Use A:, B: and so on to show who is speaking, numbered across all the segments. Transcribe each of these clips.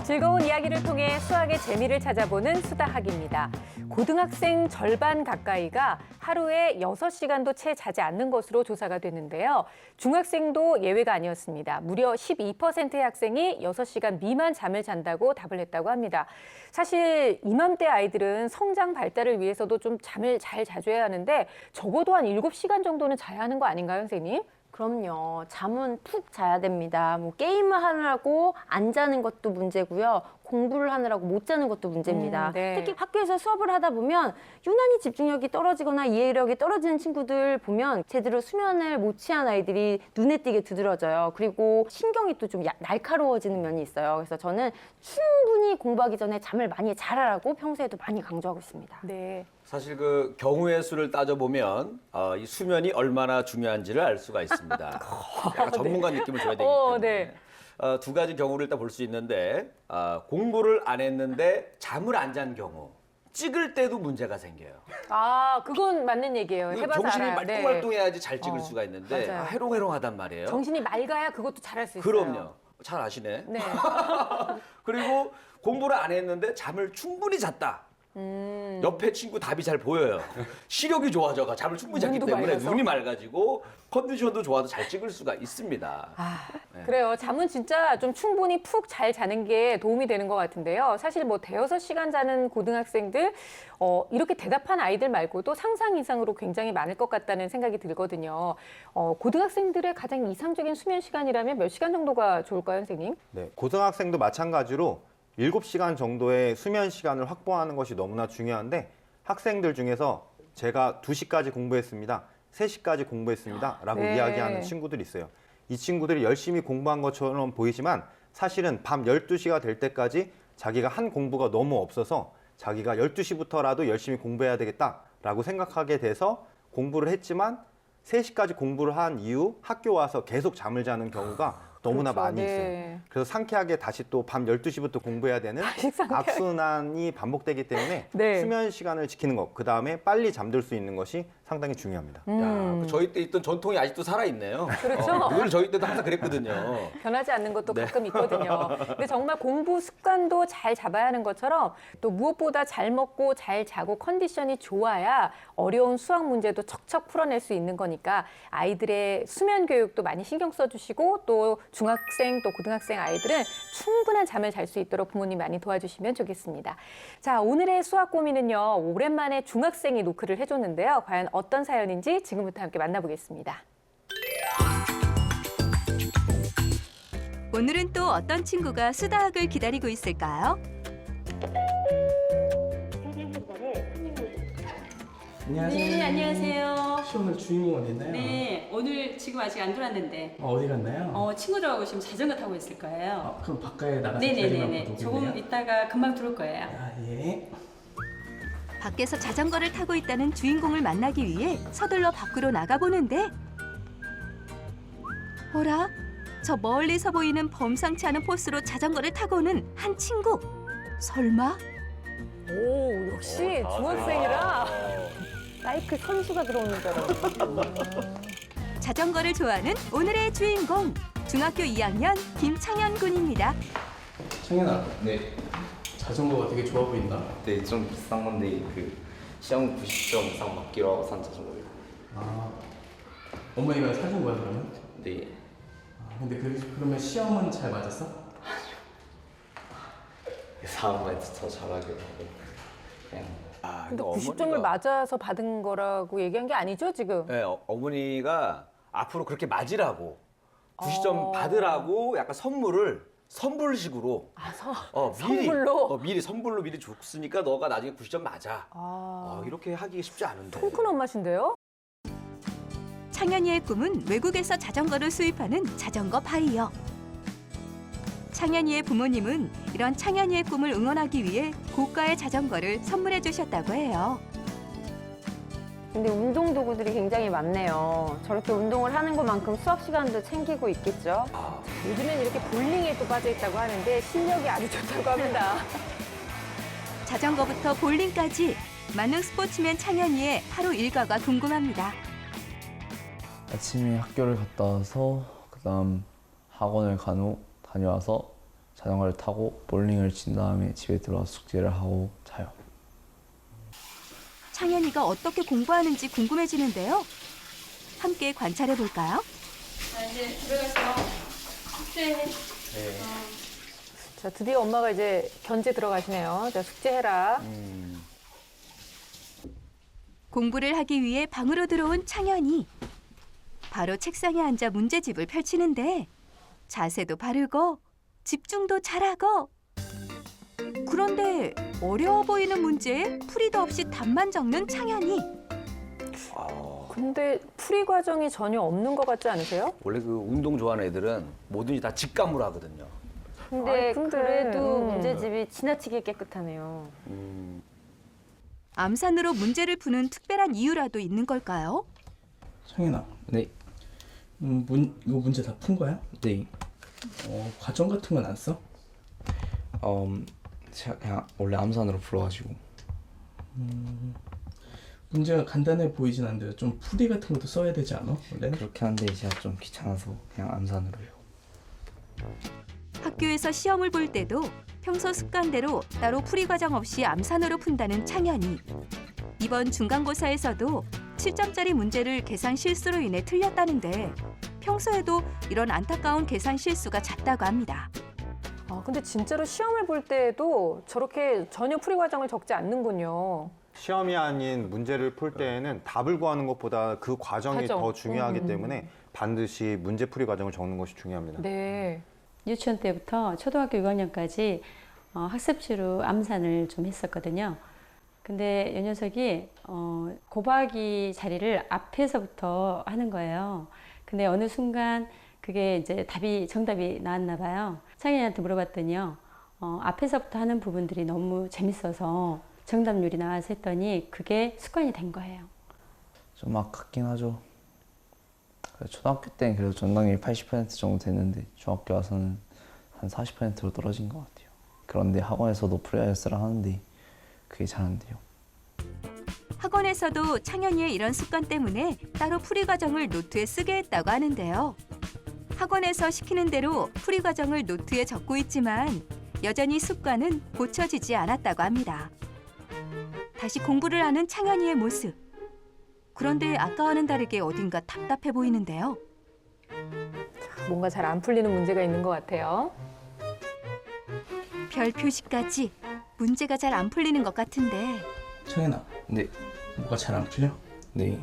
A: 즐거운 이야기를 통해 수학의 재미를 찾아보는 수다학입니다. 고등학생 절반 가까이가 하루에 6시간도 채 자지 않는 것으로 조사가 됐는데요. 중학생도 예외가 아니었습니다. 무려 12%의 학생이 6시간 미만 잠을 잔다고 답을 했다고 합니다. 사실 이맘때 아이들은 성장 발달을 위해서도 좀 잠을 잘 자줘야 하는데 적어도 한 7시간 정도는 자야 하는 거 아닌가요, 선생님?
B: 그럼요. 잠은 푹 자야 됩니다. 뭐 게임을 하느라고 안 자는 것도 문제고요. 공부를 하느라고 못 자는 것도 문제입니다.
A: 네.
B: 특히 학교에서 수업을 하다 보면 유난히 집중력이 떨어지거나 이해력이 떨어지는 친구들 보면 제대로 수면을 못 취한 아이들이 눈에 띄게 두드러져요. 그리고 신경이 또 좀 날카로워지는 면이 있어요. 그래서 저는 충분히 공부하기 전에 잠을 많이 자라라고 평소에도 많이 강조하고 있습니다.
A: 네.
C: 사실 그 경우의 수를 따져보면 이 수면이 얼마나 중요한지를 알 수가 있습니다. 약간 전문가 느낌을 줘야 되기 때문에.
A: 네.
C: 두 가지 경우를 일단 볼 수 있는데 공부를 안 했는데 잠을 안 잔 경우 찍을 때도 문제가 생겨요.
A: 아, 그건 맞는 얘기예요. 해봐서
C: 정신이
A: 알아요. 네.
C: 말똥말똥해야지 잘 찍을 수가 있는데
A: 맞아요.
C: 해롱해롱하단 말이에요.
A: 정신이 맑아야 그것도 잘할 수 있어요.
C: 그럼요. 잘 아시네.
A: 네.
C: 그리고 공부를 안 했는데 잠을 충분히 잤다. 옆에 친구 답이 잘 보여요. 시력이 좋아져가 잠을 충분히 잤기
A: 눈도
C: 때문에
A: 맑아서.
C: 눈이 맑아지고 컨디션도 좋아서 잘 찍을 수가 있습니다. 네.
A: 그래요. 잠은 진짜 좀 충분히 푹 잘 자는 게 도움이 되는 것 같은데요. 사실 뭐 대여섯 시간 자는 고등학생들 이렇게 대답한 아이들 말고도 상상 이상으로 굉장히 많을 것 같다는 생각이 들거든요. 고등학생들의 가장 이상적인 수면 시간이라면 몇 시간 정도가 좋을까요, 선생님?
D: 네, 고등학생도 마찬가지로 7시간 정도의 수면 시간을 확보하는 것이 너무나 중요한데 학생들 중에서 제가 2시까지 공부했습니다, 3시까지 공부했습니다 라고
A: 네.
D: 이야기하는 친구들이 있어요. 이 친구들이 열심히 공부한 것처럼 보이지만 사실은 밤 12시가 될 때까지 자기가 한 공부가 너무 없어서 자기가 12시부터라도 열심히 공부해야 되겠다라고 생각하게 돼서 공부를 했지만 3시까지 공부를 한 이후 학교 와서 계속 잠을 자는 경우가 너무나
A: 그렇죠.
D: 많이
A: 네.
D: 있어요. 그래서 상쾌하게 다시 또 밤 12시부터 공부해야 되는
A: 상쾌하게.
D: 악순환이 반복되기 때문에
A: 네.
D: 수면 시간을 지키는 것, 그 다음에 빨리 잠들 수 있는 것이 상당히 중요합니다.
C: 야, 그 저희 때 있던 전통이 아직도 살아있네요.
A: 그렇죠.
C: 늘 저희 때도 항상 그랬거든요.
A: 변하지 않는 것도
C: 네.
A: 가끔 있거든요. 근데 정말 공부 습관도 잘 잡아야 하는 것처럼 또 무엇보다 잘 먹고 잘 자고 컨디션이 좋아야 어려운 수학 문제도 척척 풀어낼 수 있는 거니까 아이들의 수면 교육도 많이 신경 써주시고 또 중학생 또 고등학생 아이들은 충분한 잠을 잘 수 있도록 부모님 많이 도와주시면 좋겠습니다. 자, 오늘의 수학 고민은요. 오랜만에 중학생이 노크를 해줬는데요. 과연 어떤 사연인지 지금부터 함께 만나보겠습니다.
E: 오늘은 또 어떤 친구가 수다학을 기다리고 있을까요?
F: 안녕하세요.
G: 네, 안녕하세요.
F: 혹시 오늘 주인공은 됐나요?
G: 네, 오늘 지금 아직 안 들어왔는데
F: 어디 갔나요?
G: 친구들하고 지금 자전거 타고 있을 거예요.
F: 그럼 바깥에 나가서 기다리면
G: 네네네네.
F: 보겠네요.
G: 조금 있다가 금방 들어올 거예요.
F: 아, 예.
E: 밖에서 자전거를 타고 있다는 주인공을 만나기 위해 서둘러 밖으로 나가보는데 어라? 저 멀리서 보이는 범상치 않은 포스로 자전거를 타고 오는 한 친구. 설마?
A: 오, 역시 중학생이라 사이클 선수가 들어오는 줄 알았어요.
E: 자전거를 좋아하는 오늘의 주인공. 중학교 2학년 김창현 군입니다.
F: 창현아,
H: 네,
F: 자전거가 되게 좋아 보인다.
H: 네, 좀 비싼 건데 그 시험 90점 이상 맞기로 하고 산 자전거예요.
F: 아, 어머니가 사준 거야 그러면?
H: 네,
F: 근데 그러면 시험은 잘 맞았어?
H: 4학년에서 더 잘하기로 하고 그냥
A: 근데
C: 이거
A: 90점을 맞아서 받은 거라고 얘기한 게 아니죠, 지금?
C: 네, 어머니가 앞으로 그렇게 맞으라고 90점 받으라고 약간 선물식으로
A: 선물로?
C: 미리 선물로 미리 줬으니까 너가 나중에 90점 맞아. 이렇게 하기 쉽지 않은데.
A: 통 큰 엄마신데요?
E: 창현이의 꿈은 외국에서 자전거를 수입하는 자전거 바이어. 창현이의 부모님은 이런 창현이의 꿈을 응원하기 위해 고가의 자전거를 선물해 주셨다고 해요.
B: 근데 운동 도구들이 굉장히 많네요. 저렇게 운동을 하는 것만큼 수업 시간도 챙기고 있겠죠?
A: 요즘엔 이렇게 볼링에 또 빠져 있다고 하는데 실력이 아주 좋다고 합니다.
E: 자전거부터 볼링까지 만능 스포츠맨 창현이의 하루 일과가 궁금합니다.
I: 아침에 학교를 갔다 와서 그다음 학원을 다녀와서
H: 자전거를 타고 볼링을 친 다음에 집에 들어와서 숙제를 하고 자요.
E: 창현이가 어떻게 공부하는지 궁금해지는데요. 함께 관찰해 볼까요?
G: 자, 이제 들어가서 숙제해.
A: 자, 드디어 엄마가 이제 견제 들어가시네요. 자, 숙제해라.
E: 공부를 하기 위해 방으로 들어온 창현이. 바로 책상에 앉아 문제집을 펼치는데 자세도 바르고 집중도 잘하고. 그런데 어려워 보이는 문제에 풀이도 없이 답만 적는 창현이.
A: 근데 풀이 과정이 전혀 없는 것 같지 않으세요?
C: 원래 그 운동 좋아하는 애들은 뭐든지 다 직감으로 하거든요.
B: 근데,
A: 아이, 근데,
B: 그래도
A: 음.
B: 문제집이 지나치게 깨끗하네요.
E: 암산으로 문제를 푸는 특별한 이유라도 있는 걸까요?
F: 창현아,
H: 네,
F: 이거 문제 다 푼 거야?
H: 네.
F: 과정 같은 건 안 써?
H: 제가 그냥 원래 암산으로 풀어가지고.
F: 문제가 간단해 보이진 않는데 좀 풀이 같은 것도 써야 되지 않아? 원래는?
H: 그렇게 하는데 제가 좀 귀찮아서 그냥 암산으로 해요.
E: 학교에서 시험을 볼 때도 평소 습관대로 따로 풀이 과정 없이 암산으로 푼다는 창현이. 이번 중간고사에서도 7점짜리 문제를 계산 실수로 인해 틀렸다는데 평소에도 이런 안타까운 계산 실수가 잦다고 합니다.
A: 근데 진짜로 시험을 볼 때에도 저렇게 전혀 풀이 과정을 적지 않는군요.
D: 시험이 아닌 문제를 풀 때에는 답을 구하는 것보다 그 과정이
A: 과정.
D: 더 중요하기 때문에 반드시 문제풀이 과정을 적는 것이 중요합니다.
A: 네.
I: 유치원 때부터 초등학교 6학년까지 학습지로 암산을 좀 했었거든요. 근데 이 녀석이 곱하기 자리를 앞에서부터 하는 거예요. 근데 어느 순간 그게 이제 정답이 나왔나 봐요. 창현이한테 물어봤더니요. 앞에서부터 하는 부분들이 너무 재밌어서 정답률이 나와서 했더니 그게 습관이 된 거예요.
H: 좀 아깝긴 하죠. 초등학교 때는 그래도 정답률이 80% 정도 됐는데 중학교 와서는 한 40%로 떨어진 것 같아요. 그런데 학원에서도 프리하이어스를 하는데 그게 잘 안 돼요.
E: 학원에서도 창현이의 이런 습관 때문에 따로 풀이 과정을 노트에 쓰게 했다고 하는데요. 학원에서 시키는 대로 풀이 과정을 노트에 적고 있지만 여전히 습관은 고쳐지지 않았다고 합니다. 다시 공부를 하는 창현이의 모습. 그런데 아까와는 다르게 어딘가 답답해 보이는데요.
A: 뭔가 잘 안 풀리는 문제가 있는 것 같아요.
E: 별 표시까지 문제가 잘 안 풀리는 것 같은데
F: 창현아,
H: 네,
F: 뭐가 잘 안 풀려?
H: 네.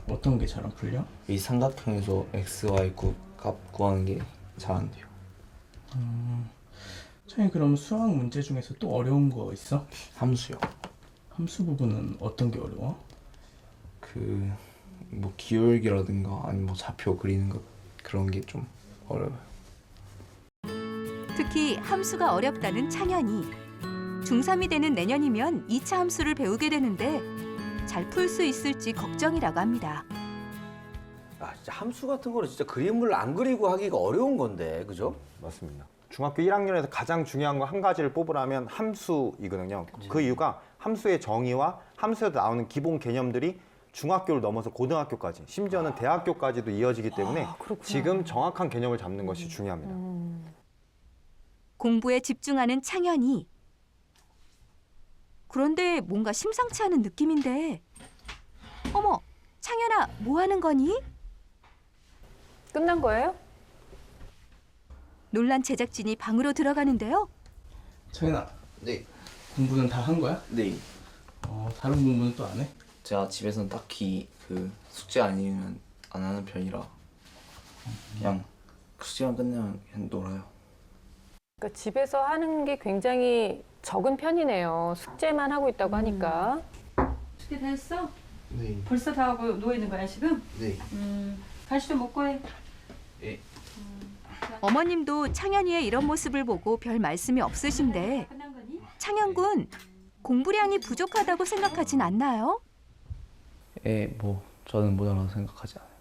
F: 어떤 게 잘 안 풀려?
H: 이 삼각형에서 x, y 값 구하는 게 잘 안 돼요.
F: 창현이 그럼 수학 문제 중에서 또 어려운 거 있어?
H: 함수요.
F: 함수 부분은 어떤 게 어려워?
H: 뭐 기울기라든가 아니면 뭐 좌표 그리는 것 그런 게 좀 어려워요.
E: 특히 함수가 어렵다는 창현이. 중3이 되는 내년이면 2차 함수를 배우게 되는데 잘 풀 수 있을지 걱정이라고 합니다.
C: 진짜 함수 같은 거는 진짜 그림을 안 그리고 하기가 어려운 건데, 그죠?
D: 맞습니다. 중학교 1학년에서 가장 중요한 거 한 가지를 뽑으라면 함수이거든요. 그 이유가 함수의 정의와 함수에서 나오는 기본 개념들이 중학교를 넘어서 고등학교까지, 심지어는 대학교까지도 이어지기 때문에 지금 정확한 개념을 잡는 것이 중요합니다.
E: 공부에 집중하는 창현이. 그런데 뭔가 심상치 않은 느낌인데. 어머, 창현아, 뭐 하는 거니?
A: 끝난 거예요?
E: 놀란 제작진이 방으로 들어가는데요.
F: 창현아,
H: 네.
F: 공부는 다 한 거야?
H: 네.
F: 다른 공부는 또 안 해?
H: 제가 집에서는 딱히 숙제 아니면 안 하는 편이라 그냥 숙제만 끝내면 그냥 놀아요.
A: 그러니까 집에서 하는 게 굉장히 적은 편이네요. 숙제만 하고 있다고 하니까.
G: 숙제 다 했어?
H: 네.
G: 벌써 다 하고 누워 있는 거야 지금?
H: 네.
G: 간식 좀 먹고 해.
H: 네.
E: 어머님도 창현이의 이런 모습을 보고 별 말씀이 없으신데
G: 끝난 거니?
E: 창현군, 공부량이 부족하다고 생각하진 않나요?
H: 뭐 저는 모자라고 생각하지 않아요.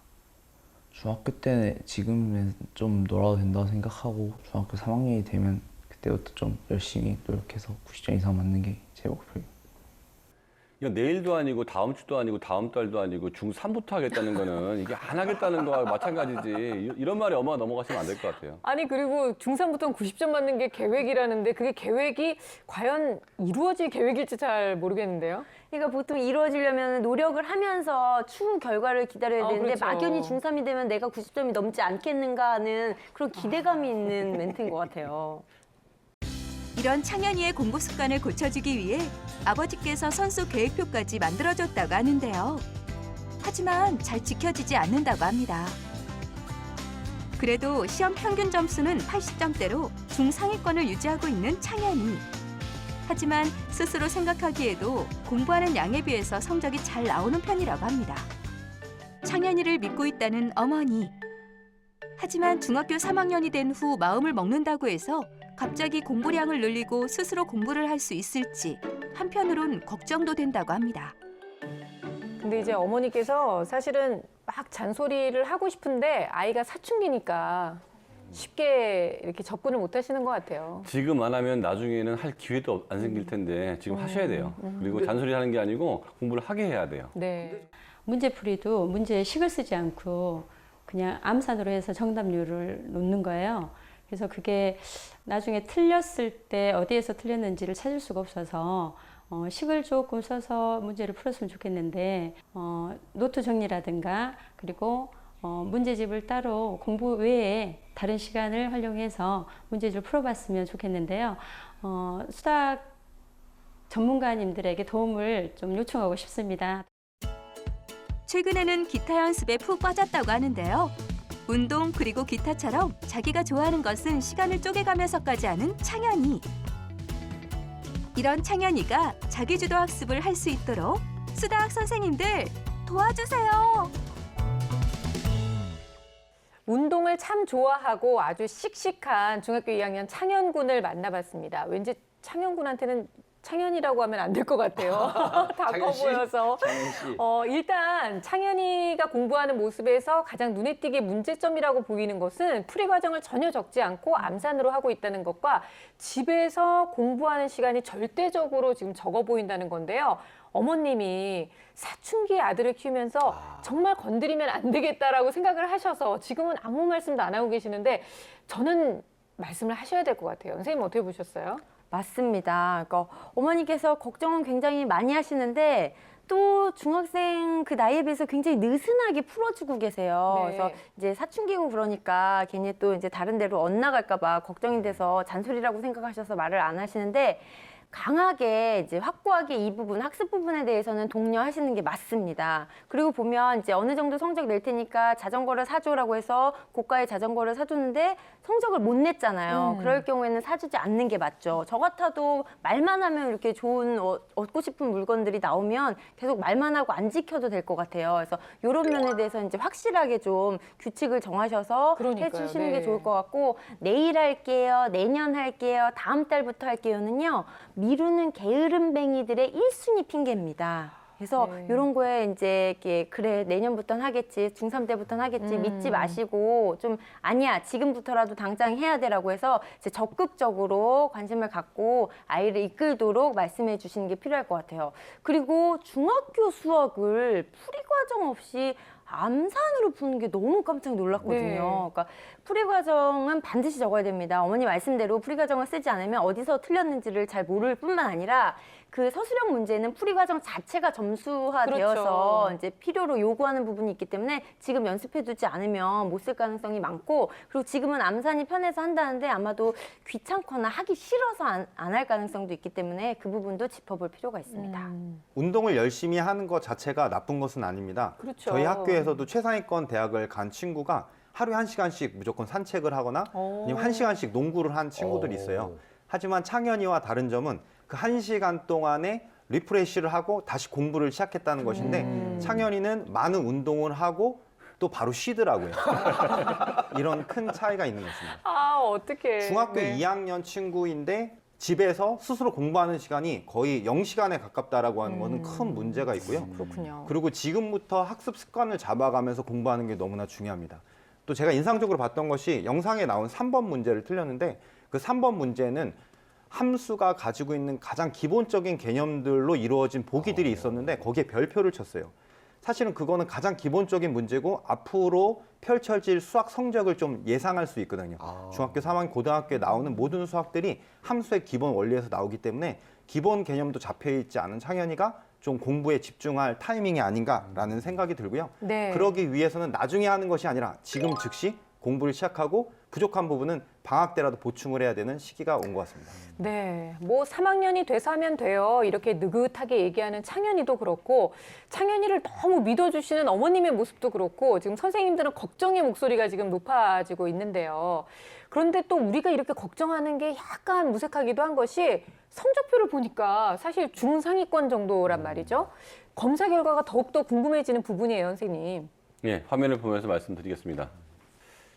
H: 중학교 때는 지금은 좀 놀아도 된다고 생각하고 중학교 3학년이 되면 그때부터 좀 열심히 노력해서 90점 이상 맞는 게 제 목표예요.
J: 이거 내일도 아니고 다음 주도 아니고 다음 달도 아니고 중3부터 하겠다는 거는 이게 안 하겠다는 거와 마찬가지지. 이런 말에 엄마가 넘어가시면 안 될 것 같아요.
A: 아니 그리고 중3부터는 90점 맞는 게 계획이라는데 그게 계획이 과연 이루어질 계획일지 잘 모르겠는데요.
B: 그러니까 보통 이루어지려면 노력을 하면서 추후 결과를 기다려야 되는데
A: 그렇죠.
B: 막연히 중3이 되면 내가 90점이 넘지 않겠는가 하는 그런 기대감이 있는 멘트인 것 같아요.
E: 이런 창현이의 공부 습관을 고쳐주기 위해 아버지께서 선수 계획표까지 만들어줬다고 하는데요. 하지만 잘 지켜지지 않는다고 합니다. 그래도 시험 평균 점수는 80점대로 중상위권을 유지하고 있는 창현이. 하지만 스스로 생각하기에도 공부하는 양에 비해서 성적이 잘 나오는 편이라고 합니다. 창현이를 믿고 있다는 어머니. 하지만 중학교 3학년이 된 후 마음을 먹는다고 해서 갑자기 공부량을 늘리고 스스로 공부를 할 수 있을지 한편으론 걱정도 된다고 합니다.
A: 근데 이제 어머니께서 사실은 막 잔소리를 하고 싶은데 아이가 사춘기니까 쉽게 이렇게 접근을 못 하시는 것 같아요.
J: 지금 안 하면 나중에는 할 기회도 안 생길 텐데 지금 하셔야 돼요. 그리고 잔소리 하는 게 아니고 공부를 하게 해야 돼요.
A: 네.
I: 문제풀이도 문제에 식을 쓰지 않고 그냥 암산으로 해서 정답률을 놓는 거예요. 그래서 그게 나중에 틀렸을 때 어디에서 틀렸는지를 찾을 수가 없어서 식을 조금 써서 문제를 풀었으면 좋겠는데 노트 정리라든가 그리고 문제집을 따로 공부 외에 다른 시간을 활용해서 문제집을 풀어봤으면 좋겠는데요. 수학 전문가님들에게 도움을 좀 요청하고 싶습니다.
E: 최근에는 기타 연습에 푹 빠졌다고 하는데요. 운동 그리고 기타처럼 자기가 좋아하는 것은 시간을 쪼개가면서까지 하는 창현이. 이런 창현이가 자기주도 학습을 할 수 있도록 수다학 선생님들 도와주세요.
A: 운동을 참 좋아하고 아주 씩씩한 중학교 2학년 창현 군을 만나봤습니다. 왠지 창현 군한테는 창현이라고 하면 안 될 것 같아요. 다 커 보여서.
C: 창현 씨.
A: 일단 창현이가 공부하는 모습에서 가장 눈에 띄게 문제점이라고 보이는 것은 풀이 과정을 전혀 적지 않고 암산으로 하고 있다는 것과 집에서 공부하는 시간이 절대적으로 지금 적어 보인다는 건데요. 어머님이 사춘기 아들을 키우면서 정말 건드리면 안 되겠다라고 생각을 하셔서 지금은 아무 말씀도 안 하고 계시는데 저는 말씀을 하셔야 될 것 같아요. 선생님 어떻게 보셨어요?
B: 맞습니다. 그러니까 어머니께서 걱정은 굉장히 많이 하시는데 또 중학생 그 나이에 비해서 굉장히 느슨하게 풀어주고 계세요.
A: 네.
B: 그래서 이제 사춘기고 그러니까 괜히 또 이제 다른 데로 엇나갈까봐 걱정이 돼서 잔소리라고 생각하셔서 말을 안 하시는데 강하게 이제 확고하게 이 부분 학습 부분에 대해서는 독려하시는 게 맞습니다. 그리고 보면 이제 어느 정도 성적 낼 테니까 자전거를 사줘라고 해서 고가의 자전거를 사줬는데 성적을 못 냈잖아요. 그럴 경우에는 사주지 않는 게 맞죠. 저 같아도 말만 하면 이렇게 좋은 얻고 싶은 물건들이 나오면 계속 말만 하고 안 지켜도 될 것 같아요. 그래서 이런 면에 대해서 이제 확실하게 좀 규칙을 정하셔서
A: 그러니까요.
B: 해주시는 게
A: 네.
B: 좋을 것 같고 내일 할게요, 내년 할게요, 다음 달부터 할게요는요. 미루는 게으름뱅이들의 1순위 핑계입니다. 그래서
A: 네.
B: 이런 거에 이제 이렇게 그래 내년부터는 하겠지, 중3 때부터는 하겠지 믿지 마시고 좀 아니야 지금부터라도 당장 해야 돼라고 해서 이제 적극적으로 관심을 갖고 아이를 이끌도록 말씀해 주시는 게 필요할 것 같아요. 그리고 중학교 수학을 풀이 과정 없이 암산으로 푸는 게 너무 깜짝 놀랐거든요.
A: 네.
B: 그러니까 풀이 과정은 반드시 적어야 됩니다. 어머니 말씀대로 풀이 과정을 쓰지 않으면 어디서 틀렸는지를 잘 모를 뿐만 아니라 그 서술형 문제는 풀이 과정 자체가 점수화되어서
A: 그렇죠.
B: 이제 필요로 요구하는 부분이 있기 때문에 지금 연습해두지 않으면 못 쓸 가능성이 많고 그리고 지금은 암산이 편해서 한다는데 아마도 귀찮거나 하기 싫어서 안 할 가능성도 있기 때문에 그 부분도 짚어볼 필요가 있습니다.
D: 운동을 열심히 하는 것 자체가 나쁜 것은 아닙니다.
A: 그렇죠.
D: 저희 학교에서도 최상위권 대학을 간 친구가 하루에 1시간씩 무조건 산책을 하거나 아니면 1시간씩 농구를 한 친구들이 있어요. 하지만 창현이와 다른 점은 그 1시간 동안에 리프레시를 하고 다시 공부를 시작했다는 것인데 창현이는 많은 운동을 하고 또 바로 쉬더라고요. 이런 큰 차이가 있는 것입니다.
A: 아, 어떡해.
D: 중학교
A: 네.
D: 2학년 친구인데 집에서 스스로 공부하는 시간이 거의 0시간에 가깝다라고 하는 것은 큰 문제가 있고요.
A: 그렇군요.
D: 그리고 지금부터 학습 습관을 잡아가면서 공부하는 게 너무나 중요합니다. 또 제가 인상적으로 봤던 것이 영상에 나온 3번 문제를 틀렸는데 그 3번 문제는 함수가 가지고 있는 가장 기본적인 개념들로 이루어진 보기들이 있었는데 거기에 별표를 쳤어요. 사실은 그거는 가장 기본적인 문제고 앞으로 펼쳐질 수학 성적을 좀 예상할 수 있거든요. 중학교 3학년, 고등학교에 나오는 모든 수학들이 함수의 기본 원리에서 나오기 때문에 기본 개념도 잡혀있지 않은 창현이가 좀 공부에 집중할 타이밍이 아닌가라는 생각이 들고요.
A: 네.
D: 그러기 위해서는 나중에 하는 것이 아니라 지금 즉시 공부를 시작하고 부족한 부분은 방학 때라도 보충을 해야 되는 시기가 온 것 같습니다.
A: 네, 뭐 3학년이 돼서 하면 돼요. 이렇게 느긋하게 얘기하는 창현이도 그렇고 창현이를 너무 믿어주시는 어머님의 모습도 그렇고 지금 선생님들은 걱정의 목소리가 지금 높아지고 있는데요. 그런데 또 우리가 이렇게 걱정하는 게 약간 무색하기도 한 것이 성적표를 보니까 사실 중상위권 정도란 말이죠. 검사 결과가 더욱더 궁금해지는 부분이에요, 선생님.
J: 예, 화면을 보면서 말씀드리겠습니다.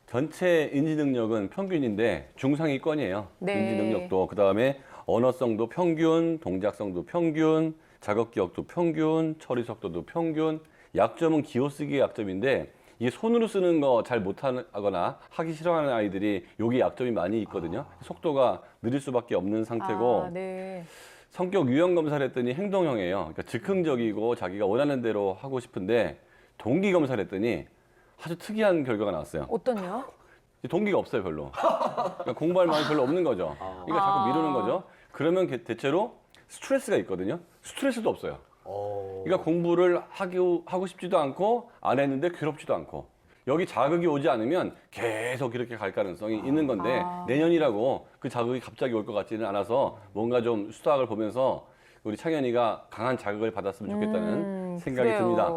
J: 전체 인지 능력은 평균인데 중상위권이에요.
A: 네.
J: 인지 능력도 그다음에 언어성도 평균, 동작성도 평균, 작업 기억도 평균, 처리 속도도 평균. 약점은 기호쓰기의 약점인데 이게 손으로 쓰는 거 잘 못하거나 하기 싫어하는 아이들이 여기 약점이 많이 있거든요. 속도가 느릴 수밖에 없는 상태고
A: 네.
J: 성격 유형 검사를 했더니 행동형이에요. 그러니까 즉흥적이고 자기가 원하는 대로 하고 싶은데 동기 검사를 했더니 아주 특이한 결과가 나왔어요.
A: 어떠냐?
J: 동기가 없어요, 별로. 그러니까 공부할 마음이 별로 없는 거죠. 그러니까 자꾸 미루는 거죠. 그러면 대체로 스트레스가 있거든요. 스트레스도 없어요. 그러니까 공부를 하고 싶지도 않고 안 했는데 괴롭지도 않고 여기 자극이 오지 않으면 계속 이렇게 갈 가능성이 있는 건데 내년이라고 그 자극이 갑자기 올 것 같지는 않아서 뭔가 좀 수학을 보면서 우리 창현이가 강한 자극을 받았으면 좋겠다는 생각이
A: 그래요.
J: 듭니다.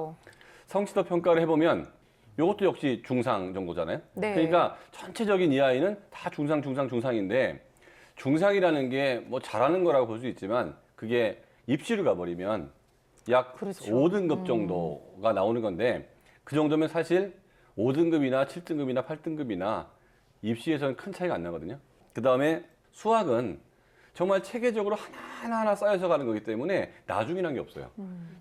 J: 성취도 평가를 해보면 이것도 역시 중상 정도잖아요.
A: 네.
J: 그러니까 전체적인 이 아이는 다 중상인데 중상이라는 게 뭐 잘하는 거라고 볼 수 있지만 그게 입시를 가버리면 약
A: 그렇죠.
J: 5등급 정도가 나오는 건데 그 정도면 사실 5등급이나 7등급이나 8등급이나 입시에서는 큰 차이가 안 나거든요. 그 다음에 수학은 정말 체계적으로 하나하나 쌓여서 가는 거기 때문에 나중이란 게 없어요.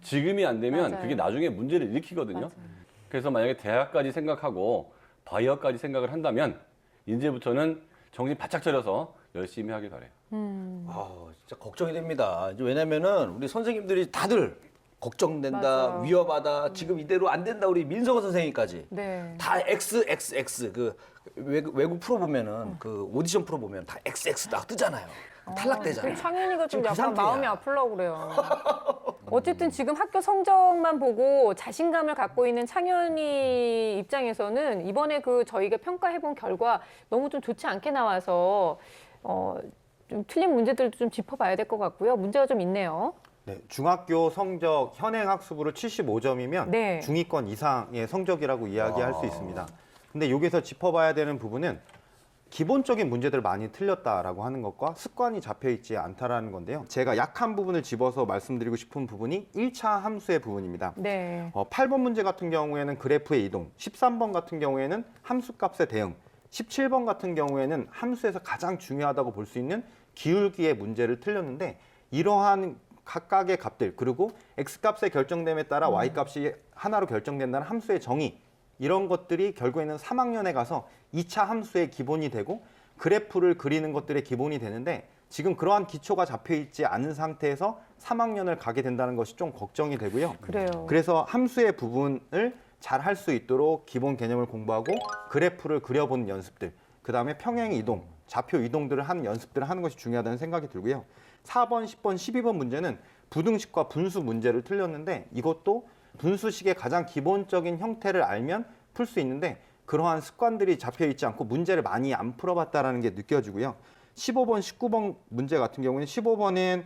J: 지금이 안 되면
A: 맞아요.
J: 그게 나중에 문제를 일으키거든요.
A: 맞아요.
J: 그래서 만약에 대학까지 생각하고 바이어까지 생각을 한다면 이제부터는 정신 바짝 차려서 열심히 하길 바래요.
C: 진짜 걱정이 됩니다. 이제 왜냐면은 우리 선생님들이 다들 걱정된다,
A: 맞아요.
C: 위험하다, 지금 이대로 안 된다, 우리 민성원 선생님까지.
A: 네.
C: 다 XX 그 외국 프로 보면은 그 오디션 프로 보면 다 XX 딱 뜨잖아요. 탈락되잖아요.
A: 그 창현이가 좀
C: 지금 그
A: 약간
C: 상태야.
A: 마음이 아프려고 그래요. 어쨌든 지금 학교 성적만 보고 자신감을 갖고 있는 창현이 입장에서는 이번에 그 저희가 평가해본 결과 너무 좀 좋지 않게 나와서 좀 틀린 문제들도 좀 짚어봐야 될 것 같고요. 문제가 좀 있네요.
D: 네, 중학교 성적 현행 학습으로 75점이면
A: 네.
D: 중위권 이상의 성적이라고 이야기할 수 있습니다. 근데 여기서 짚어봐야 되는 부분은 기본적인 문제들 많이 틀렸다라고 하는 것과 습관이 잡혀있지 않다라는 건데요. 제가 약한 부분을 집어서 말씀드리고 싶은 부분이 1차 함수의 부분입니다.
A: 네.
D: 8번 문제 같은 경우에는 그래프의 이동, 13번 같은 경우에는 함수값의 대응, 17번 같은 경우에는 함수에서 가장 중요하다고 볼 수 있는 기울기의 문제를 틀렸는데 이러한 각각의 값들 그리고 x값의 결정됨에 따라 y값이 하나로 결정된다는 함수의 정의 이런 것들이 결국에는 3학년에 가서 2차 함수의 기본이 되고 그래프를 그리는 것들의 기본이 되는데 지금 그러한 기초가 잡혀있지 않은 상태에서 3학년을 가게 된다는 것이 좀 걱정이 되고요.
A: 그래요.
D: 그래서 함수의 부분을 잘 할 수 있도록 기본 개념을 공부하고 그래프를 그려보는 연습들, 그 다음에 평행 이동, 좌표 이동들을 하는 연습들을 하는 것이 중요하다는 생각이 들고요. 4번, 10번, 12번 문제는 부등식과 분수 문제를 틀렸는데 이것도 분수식의 가장 기본적인 형태를 알면 풀 수 있는데 그러한 습관들이 잡혀있지 않고 문제를 많이 안 풀어봤다는 게 느껴지고요. 15번, 19번 문제 같은 경우는 15번은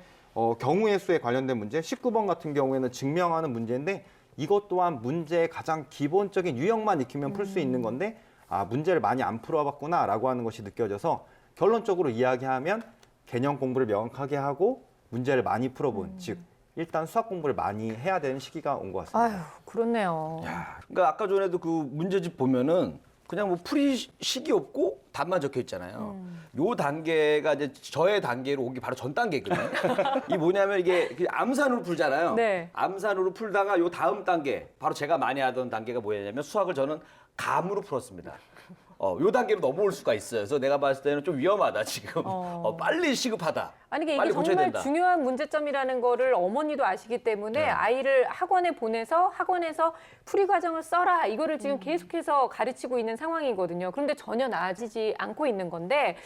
D: 경우의 수에 관련된 문제, 19번 같은 경우에는 증명하는 문제인데 이것 또한 문제의 가장 기본적인 유형만 익히면 풀 수 있는 건데 문제를 많이 안 풀어봤구나라고 하는 것이 느껴져서 결론적으로 이야기하면 개념 공부를 명확하게 하고 문제를 많이 풀어본 즉 일단 수학 공부를 많이 해야 되는 시기가 온 것 같습니다.
A: 아유, 그렇네요.
C: 그러니까 아까 전에도 그 문제집 보면은 그냥 뭐 풀이식이 없고 답만 적혀 있잖아요. 요 단계가 이제 저의 단계로 오기 바로 전 단계거든요. 이 뭐냐면 이게 그냥 암산으로 풀잖아요.
A: 네.
C: 암산으로 풀다가 요 다음 단계, 바로 제가 많이 하던 단계가 뭐였냐면 수학을 저는 감으로 풀었습니다. 요 단계로 넘어올 수가 있어요. 그래서 내가 봤을 때는 좀 위험하다 지금. 빨리 시급하다.
A: 아니 이게
C: 빨리 고쳐야
A: 정말
C: 된다.
A: 중요한 문제점이라는 거를 어머니도 아시기 때문에 아이를 학원에 보내서 학원에서 풀이 과정을 써라 이거를 지금 계속해서 가르치고 있는 상황이거든요. 그런데 전혀 나아지지 않고 있는 건데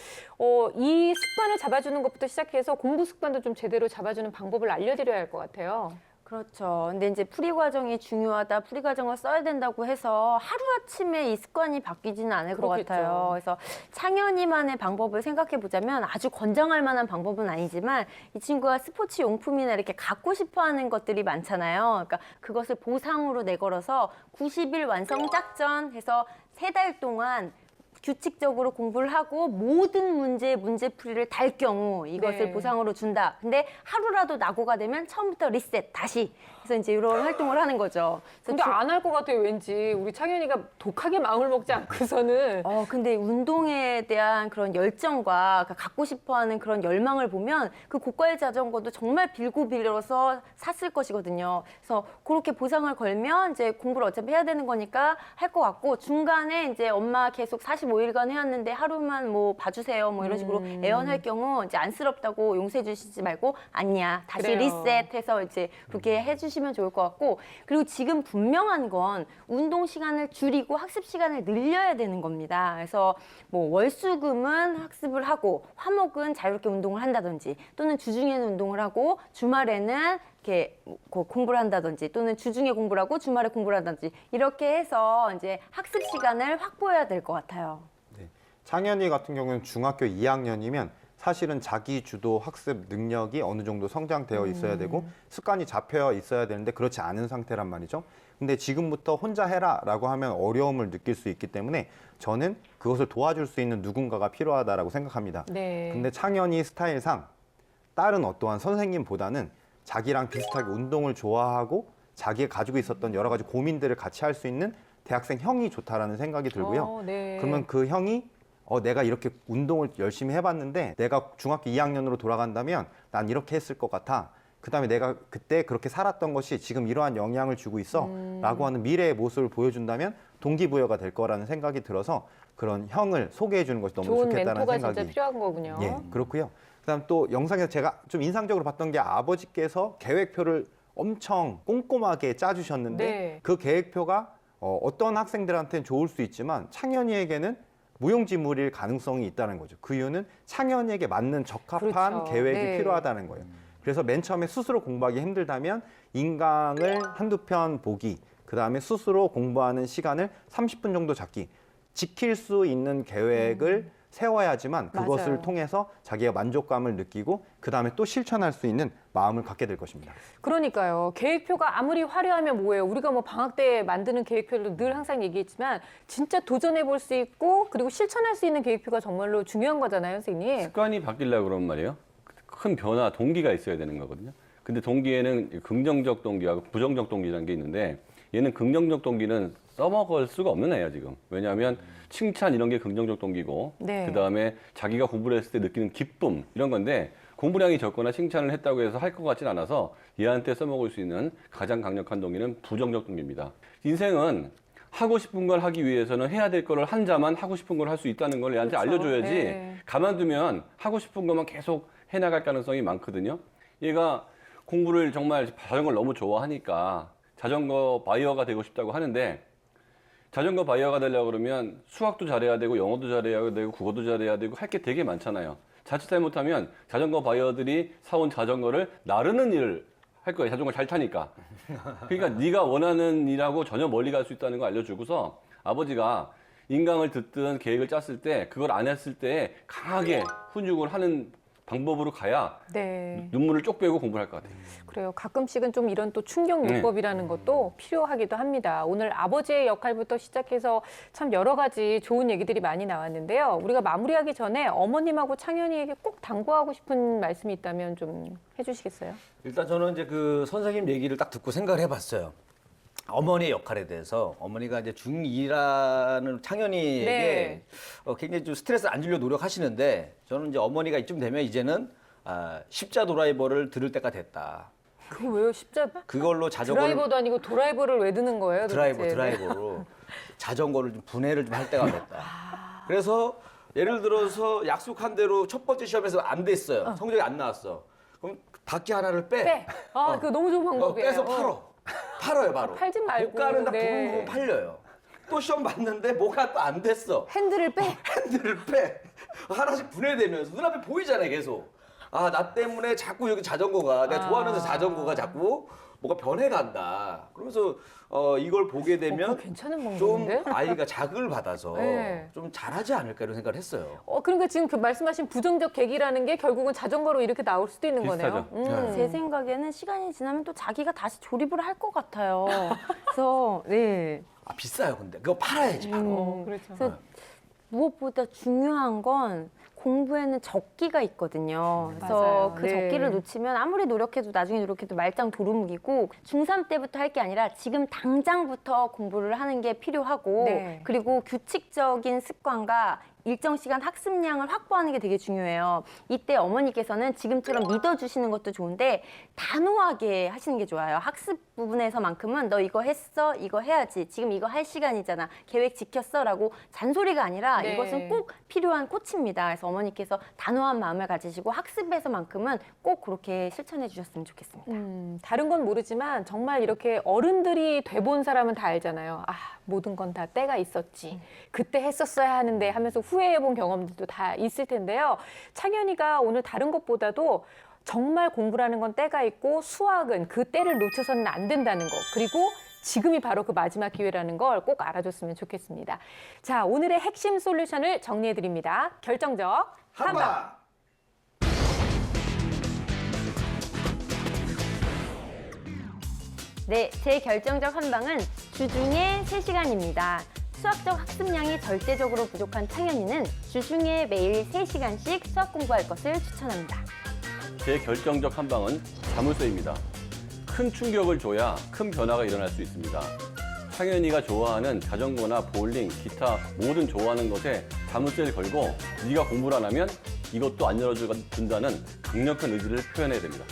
A: 이 습관을 잡아주는 것부터 시작해서 공부 습관도 좀 제대로 잡아주는 방법을 알려드려야 할 것 같아요.
B: 그렇죠. 근데 이제 풀이 과정이 중요하다, 풀이 과정을 써야 된다고 해서 하루아침에 이 습관이 바뀌지는 않을 것
A: 그렇겠죠.
B: 같아요. 그래서 창현이만의 방법을 생각해 보자면 아주 권장할 만한 방법은 아니지만 이 친구가 스포츠 용품이나 이렇게 갖고 싶어 하는 것들이 많잖아요. 그러니까 그것을 보상으로 내걸어서 90일 완성 작전 해서 3달 동안 규칙적으로 공부를 하고 모든 문제풀이를 달 경우 이것을
A: 네.
B: 보상으로 준다. 근데 하루라도 낙오가 되면 처음부터 리셋 다시. 그래서 이제 이런 활동을 하는 거죠.
A: 근데 안 할 것 같아요, 왠지. 우리 창현이가 독하게 마음을 먹지 않고서는.
B: 근데 운동에 대한 그런 열정과 갖고 싶어 하는 그런 열망을 보면 그 고가의 자전거도 정말 빌고 빌어서 샀을 것이거든요. 그래서 그렇게 보상을 걸면 이제 공부를 어차피 해야 되는 거니까 할 것 같고 중간에 이제 엄마 계속 45일간 해왔는데 하루만 뭐 봐주세요. 뭐 이런 식으로 애원할 경우 이제 안쓰럽다고 용서해 주시지 말고 아니야. 다시
A: 그래요.
B: 리셋해서 이제 그렇게 해주시면 좋을 것 같고 그리고 지금 분명한 건 운동 시간을 줄이고 학습 시간을 늘려야 되는 겁니다. 그래서 뭐 월수금은 학습을 하고 화목은 자유롭게 운동을 한다든지 또는 주중에는 운동을 하고 주말에는 이렇게 공부를 한다든지 또는 주중에 공부를 하고 주말에 공부를 한다든지 이렇게 해서 이제 학습 시간을 확보해야 될 것 같아요.
D: 네. 창현이 같은 경우는 중학교 2학년이면 사실은 자기 주도 학습 능력이 어느 정도 성장되어 있어야 되고 습관이 잡혀 있어야 되는데 그렇지 않은 상태란 말이죠. 근데 지금부터 혼자 해라라고 하면 어려움을 느낄 수 있기 때문에 저는 그것을 도와줄 수 있는 누군가가 필요하다라고 생각합니다.
A: 네.
D: 근데 창현이 스타일상 다른 어떠한 선생님보다는 자기랑 비슷하게 운동을 좋아하고 자기가 가지고 있었던 여러 가지 고민들을 같이 할 수 있는 대학생 형이 좋다라는 생각이 들고요.
A: 네.
D: 그러면 그 형이 내가 이렇게 운동을 열심히 해봤는데 내가 중학교 2학년으로 돌아간다면 난 이렇게 했을 것 같아. 그다음에 내가 그때 그렇게 살았던 것이 지금 이러한 영향을 주고 있어 라고 하는 미래의 모습을 보여준다면 동기부여가 될 거라는 생각이 들어서 그런 형을 소개해 주는 것이 너무
A: 좋은
D: 좋겠다는
A: 멘토가
D: 생각이
A: 진짜 필요한 거군요.
D: 예, 그렇고요. 그다음 또 영상에서 제가 좀 인상적으로 봤던 게 아버지께서 계획표를 엄청 꼼꼼하게 짜주셨는데
A: 네.
D: 그 계획표가 어떤 학생들한테는 좋을 수 있지만 창현이에게는 무용지물일 가능성이 있다는 거죠. 그 이유는 창현이에게 맞는 적합한
A: 그렇죠.
D: 계획이
A: 네.
D: 필요하다는 거예요. 그래서 맨 처음에 스스로 공부하기 힘들다면 인강을 한두 편 보기, 그 다음에 스스로 공부하는 시간을 30분 정도 잡기, 지킬 수 있는 계획을 세워야지만 그것을
A: 맞아요.
D: 통해서 자기가 만족감을 느끼고 그 다음에 또 실천할 수 있는 마음을 갖게 될 것입니다.
A: 그러니까요. 계획표가 아무리 화려하면 뭐예요. 우리가 뭐 방학 때 만드는 계획표를 늘 항상 얘기했지만 진짜 도전해 볼 수 있고 그리고 실천할 수 있는 계획표가 정말로 중요한 거잖아요, 선생님.
J: 습관이 바뀌려고 그러면 말이에요. 큰 변화, 동기가 있어야 되는 거거든요. 근데 동기에는 긍정적 동기하고 부정적 동기라는 게 있는데 얘는 긍정적 동기는 써먹을 수가 없는 애야 지금. 왜냐하면 칭찬 이런 게 긍정적 동기고
A: 네.
J: 그다음에 자기가 공부를 했을 때 느끼는 기쁨 이런 건데 공부량이 적거나 칭찬을 했다고 해서 할 것 같진 않아서 얘한테 써먹을 수 있는 가장 강력한 동기는 부정적 동기입니다. 인생은 하고 싶은 걸 하기 위해서는 해야 될 거를 한 자만 하고 싶은 걸 할 수 있다는 걸 얘한테
A: 그렇죠.
J: 알려줘야지
A: 네.
J: 가만두면 하고 싶은 것만 계속 해나갈 가능성이 많거든요. 얘가 공부를 정말 자전거를 너무 좋아하니까 자전거 바이어가 되고 싶다고 하는데 자전거 바이어가 되려고 그러면 수학도 잘해야 되고 영어도 잘해야 되고 국어도 잘해야 되고 할 게 되게 많잖아요. 자칫 잘못하면 자전거 바이어들이 사온 자전거를 나르는 일을 할 거예요. 자전거 잘 타니까. 그러니까 네가 원하는 일하고 전혀 멀리 갈 수 있다는 거 알려주고서 아버지가 인강을 듣든 계획을 짰을 때 그걸 안 했을 때 강하게 훈육을 하는 방법으로 가야
A: 네.
J: 눈물을 쪽 빼고 공부를 할 것 같아요.
A: 그래요. 가끔씩은 좀 이런 또 충격요법이라는 것도 필요하기도 합니다. 오늘 아버지의 역할부터 시작해서 참 여러 가지 좋은 얘기들이 많이 나왔는데요. 우리가 마무리하기 전에 어머님하고 창현이에게 꼭 당부하고 싶은 말씀이 있다면 좀 해주시겠어요?
C: 일단 저는 이제 그 선생님 얘기를 딱 듣고 생각을 해봤어요. 어머니의 역할에 대해서 어머니가 이제 중2라는 창현이에게
A: 네.
C: 굉장히 좀 스트레스를 안 주려 노력하시는데 저는 이제 어머니가 이쯤 되면 이제는 십자 도라이버를 들을 때가 됐다.
A: 그거 왜요? 십자
C: 그걸로 자전거를
A: 드라이버도 아니고 드라이버를 왜 드는 거예요? 도대체?
C: 드라이버로 자전거를 좀 분해를 좀 할 때가 됐다. 그래서 예를 들어서 약속한 대로 첫 번째 시험에서 안 됐어요. 성적이 안 나왔어. 그럼 바퀴 하나를 빼.
A: 그거 너무 좋은 방법이에요.
C: 빼서 팔아요 바로.
A: 팔지 말고.
C: 고가는 다
A: 네.
C: 부분 팔려요. 또 시험 봤는데 뭐가 또 안 됐어.
A: 핸들을 빼.
C: 핸들을 빼. 하나씩 분해되면서 눈앞에 보이잖아요 계속. 아, 나 때문에 자꾸 여기 자전거가 내가 좋아하는 자전거가 자꾸 뭐가 변해간다. 그러면서 이걸 보게 되면
A: 그거 괜찮은
C: 좀
A: 방법인데?
C: 아이가 자극을 받아서
A: 네.
C: 좀 잘하지 않을까 이런 생각을 했어요.
A: 그러니까 지금 그 말씀하신 부정적 계기라는 게 결국은 자전거로 이렇게 나올 수도 있는
J: 비슷하죠.
A: 거네요.
B: 제 생각에는 시간이 지나면 또 자기가 다시 조립을 할 것 같아요. 그래서 네.
C: 아, 비싸요 근데 그거 팔아야지 바로.
A: 그렇죠.
B: 그래서 무엇보다 중요한 건 공부에는 적기가 있거든요. 그래서
A: 맞아요.
B: 그
A: 네.
B: 적기를 놓치면 아무리 노력해도 나중에 노력해도 말짱 도루묵이고 중3 때부터 할 게 아니라 지금 당장부터 공부를 하는 게 필요하고
A: 네.
B: 그리고 규칙적인 습관과 일정 시간 학습량을 확보하는 게 되게 중요해요. 이때 어머니께서는 지금처럼 믿어주시는 것도 좋은데 단호하게 하시는 게 좋아요. 학습 부분에서만큼은 너 이거 했어, 이거 해야지. 지금 이거 할 시간이잖아. 계획 지켰어라고 잔소리가 아니라
A: 네.
B: 이것은 꼭 필요한 꽃입니다. 그래서 어머니께서 단호한 마음을 가지시고 학습에서만큼은 꼭 그렇게 실천해 주셨으면 좋겠습니다.
A: 다른 건 모르지만 정말 이렇게 어른들이 돼본 사람은 다 알잖아요. 모든 건 다 때가 있었지. 그때 했었어야 하는데 하면서 후회해본 경험들도 다 있을 텐데요. 창현이가 오늘 다른 것보다도 정말 공부라는 건 때가 있고 수학은 그 때를 놓쳐서는 안 된다는 거. 그리고 지금이 바로 그 마지막 기회라는 걸 꼭 알아줬으면 좋겠습니다. 자, 오늘의 핵심 솔루션을 정리해드립니다. 결정적 한방.
B: 네, 제 결정적 한방은 주중에 3시간입니다. 수학적 학습량이 절대적으로 부족한 창현이는 주중에 매일 3시간씩 수학 공부할 것을 추천합니다.
J: 제 결정적 한방은 자물쇠입니다. 큰 충격을 줘야 큰 변화가 일어날 수 있습니다. 창현이가 좋아하는 자전거나 볼링, 기타 모든 좋아하는 것에 자물쇠를 걸고 네가 공부를 안 하면 이것도 안 열어준다는 강력한 의지를 표현해야 됩니다.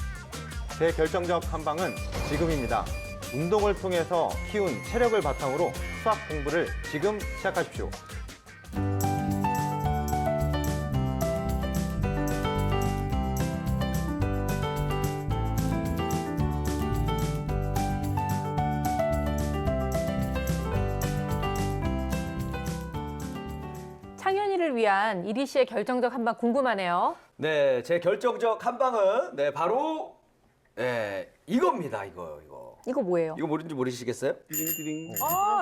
D: 제 결정적 한방은 지금입니다. 운동을 통해서 키운 체력을 바탕으로 수학 공부를 지금 시작하십시오.
A: 창현이를 위한 이리 씨의 결정적 한방 궁금하네요.
C: 네, 제 결정적 한방은 바로 이겁니다. 이거.
A: 이거 뭐예요?
C: 이거 뭔지 모르시겠어요?
J: 띠링띠링.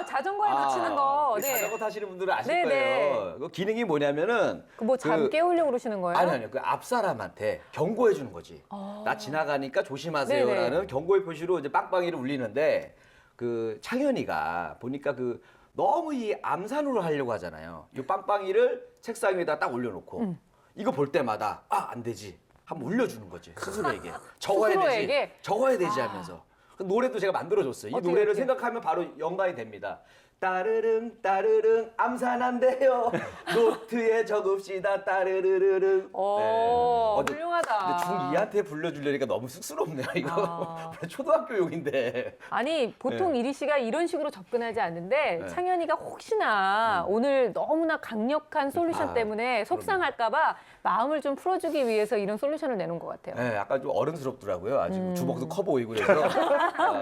A: 자전거에 붙이는 거. 네.
C: 자전거 타시는 분들은 아실
A: 네,
C: 거예요. 그 기능이 뭐냐면은
A: 잠 깨우려고 그러시는 거예요?
C: 아니요. 그 앞 사람한테 경고해 주는 거지. 나 지나가니까 조심하세요라는
A: 네네.
C: 경고의 표시로 이제 빵빵이를 울리는데 그 창현이가 보니까 그 너무 이 암산으로 하려고 하잖아요. 이 빵빵이를 책상 위에다 딱 올려놓고 이거 볼 때마다 안 되지. 한번 울려주는 거지 스스로에게.
A: 스스로에게?
C: 적어야 되지 하면서. 그 노래도 제가 만들어줬어요. 이
A: 어떻게,
C: 노래를
A: 어떻게?
C: 생각하면 바로 연관이 됩니다. 따르릉 따르릉 암산 안 돼요. 노트에 적읍시다 따르르르릉. 근데
A: 훌륭하다.
C: 중2한테 불러주려니까 너무 쑥스럽네요. 이거 초등학교 욕인데.
A: 아니 보통 이리 씨가 이런 식으로 접근하지 않는데
C: 네.
A: 창현이가 혹시나 오늘 너무나 강력한 솔루션 때문에 속상할까봐 마음을 좀 풀어주기 위해서 이런 솔루션을 내놓은 것 같아요.
C: 네, 약간 좀 어른스럽더라고요. 아직 주먹도 커 보이고 그래서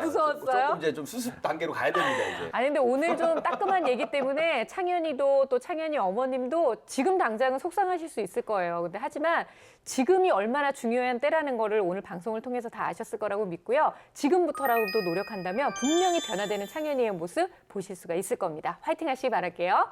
A: 무서웠어요?
C: 조금 이제 좀 수습 단계로 가야 됩니다 이제.
A: 아니 근데 오늘 좀 따끔한 얘기 때문에 창현이도 또 창현이 어머님도 지금 당장은 속상하실 수 있을 거예요. 근데 하지만 지금이 얼마나 중요한 때라는 거를 오늘 방송을 통해서 다 아셨을 거라고 믿고요. 지금부터라도 노력한다면 분명히 변화되는 창현이의 모습 보실 수가 있을 겁니다. 화이팅 하시기 바랄게요.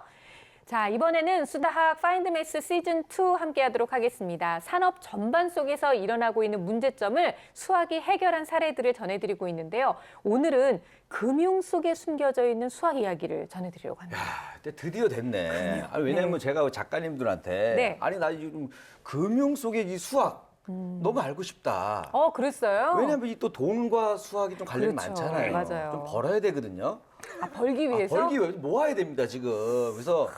A: 자, 이번에는 수다학 파인드매스 시즌2 함께 하도록 하겠습니다. 산업 전반 속에서 일어나고 있는 문제점을 수학이 해결한 사례들을 전해드리고 있는데요. 오늘은 금융 속에 숨겨져 있는 수학 이야기를 전해드리려고 합니다.
C: 근데 드디어 됐네. 아니, 왜냐면 제가 작가님들한테
A: 네.
C: 아니 나 지금 금융 속의 이 수학 너무 알고 싶다.
A: 그랬어요?
C: 왜냐면 이 또 돈과 수학이 좀 관련이
A: 그렇죠.
C: 많잖아요.
A: 맞아요.
C: 좀 벌어야 되거든요.
A: 벌기 위해서?
C: 벌기 위해서 모아야 됩니다 지금. 그래서